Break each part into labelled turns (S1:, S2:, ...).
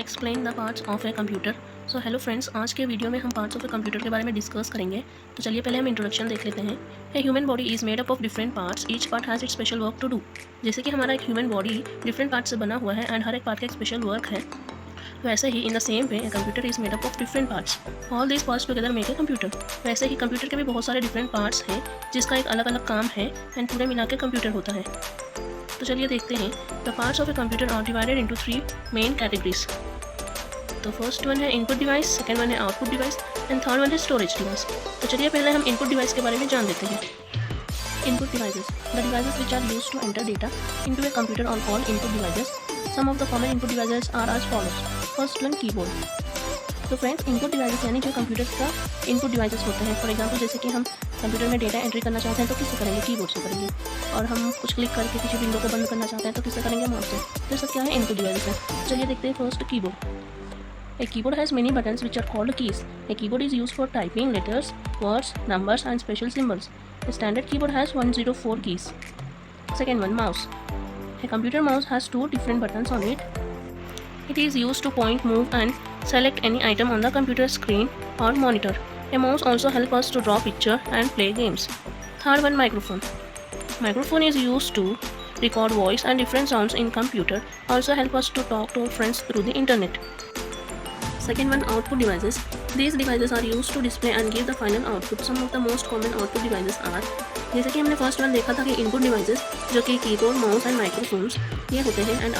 S1: Explain the parts of a computer. So hello friends, आज के video में हम पार्ट्स ऑफ ए कंप्यूटर के बारे में डिस्कस करेंगे। तो चलिए पहले हम इंट्रोडक्शन देख लेते हैं। A human body is made up of different parts, each part has its special work to do. जैसे कि हमारा एक ह्यूमन बॉडी डिफरेंट पार्ट से बना हुआ है एंड हर एक पार्ट का एक स्पेशल वर्क है, वैसे ही in the same way a computer is made up of different parts, all this parts together make a computer. वैसे ही कंप्यूटर के भी बहुत सारे डिफरेंट पार्ट्स हैं जिसका एक अलग अलग काम है एंड पूरे मिला के कंप्यूटर होता है। तो चलिए देखते हैं। The parts of a computer are divided into 3 main categories. तो फर्स्ट वन है इनपुट डिवाइस, सेकंड वन है output device and third one है स्टोरेज डिवाइस। तो चलिए पहले हम इनपुट डिवाइस के बारे में जान लेते हैं। Input devices, the devices which are used to enter data into a computer are called input devices. Some of the common input devices are as follows. First one keyboard. तो friends, input devices यानी जो computer का input devices होते हैं। For example, जैसे कि हम computer में डेटा एंट्री करना चाहते हैं तो किससे करेंगे? कीबोर्ड से करेंगे। और हम कुछ क्लिक करके किसी विंडो को बंद करना चाहते हैं तो किससे करेंगे? माउस से। तो ये सब क्या है? इनपुट डिवाइसेस है। चलिए देखते हैं first keyboard. A keyboard has many buttons which are called keys. A keyboard is used for typing letters, words, numbers and special symbols. A standard keyboard has 104 keys. Second one, mouse. A computer mouse has 2 different buttons on it. It is used to point, move and select any item on the computer screen or monitor. A mouse also helps us to draw picture and play games. Third one, microphone. Microphone is used to record voice and different sounds in computer. Also help us to talk to our friends through the internet. Second one, output devices. These devices are used to display and give the final output. Some of the most common output devices are, जैसे कि हमने first one देखा था कि input devices जो कि keyboard, mouse and microphones ये होते हैं। एंड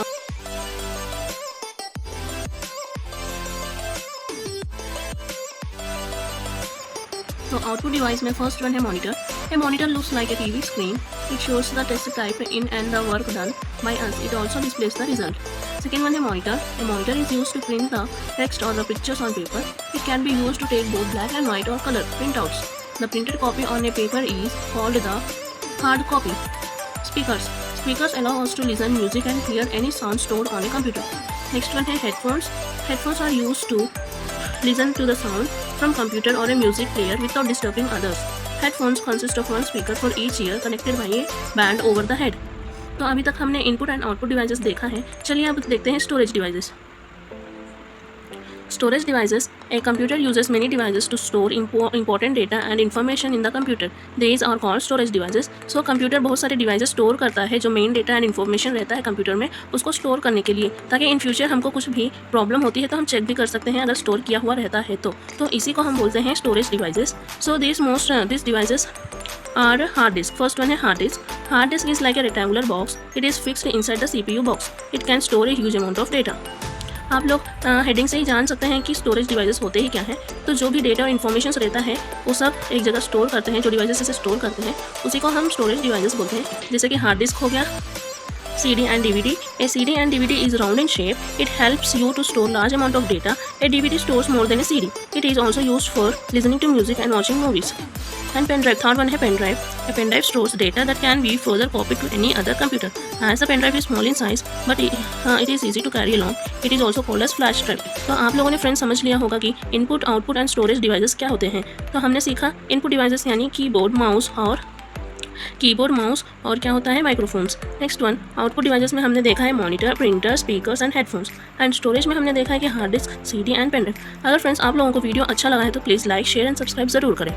S1: तो आउटपुट डिवाइस में फर्स्ट वन है monitor. A monitor looks like a TV screen. It shows the test type in and the work done by us. It also displays the result. Second one है monitor. A monitor is used to print the text or the pictures on paper. It can be used to take both black and white or color printouts. The printed copy on a paper is called the hard copy. Speakers. Speakers allow us to listen music and hear any sound stored on a computer. Next one है headphones. Headphones are used to listen to the sound from computer or a music player without disturbing others. Headphones consist of one speaker for each ear connected by a band over the head. तो अभी तक हमने input and output devices देखा है। चलिए अब देखते हैं storage devices. Storage devices, a computer uses many devices to store important data and information in the computer. These are called storage devices. So computer बहुत सारे डिवाइसेस स्टोर करता है जो मेन डेटा एंड इन्फॉर्मेशन रहता है computer में, उसको store करने के लिए, ताकि इन फ्यूचर हमको कुछ भी प्रॉब्लम होती है तो हम चेक भी कर सकते हैं अगर स्टोर किया हुआ रहता है तो इसी को हम बोलते हैं storage devices. So this devices are hard disk. First one है hard disk. Hard disk is like a rectangular box. It is fixed inside the CPU box. It can store a huge amount of data. आप लोग heading से ही जान सकते हैं कि storage devices होते ही क्या हैं। तो जो भी डेटा और इन्फॉर्मेशन रहता है वो सब एक जगह स्टोर करते हैं। जो डिवाइसेस इसे स्टोर करते हैं उसी को हम स्टोरेज डिवाइसेस बोलते हैं। जैसे कि हार्ड डिस्क हो गया, CD and DVD. A CD and DVD is round in shape. It helps you to store large amount of data. A DVD stores more than a CD. It is also used for listening to music and watching movies. And pen drive. Third one है pen drive. A pen drive stores data that can be further copied to any other computer. As the pen drive is small in size, but it is easy to carry along. It is also called as flash drive. तो आप लोगों ने friends समझ लिया होगा कि input, output and storage devices क्या होते हैं। तो हमने सीखा इनपुट डिवाइसेस यानी कीबोर्ड, माउस और क्या होता है? Microphones. Next one, output devices में हमने देखा है monitor, printer, speakers and headphones. And storage में हमने देखा है कि hard disk, CD and pen drive. अगर फ्रेंड्स आप लोगों को वीडियो अच्छा लगा है तो please like, share and subscribe ज़रूर करें।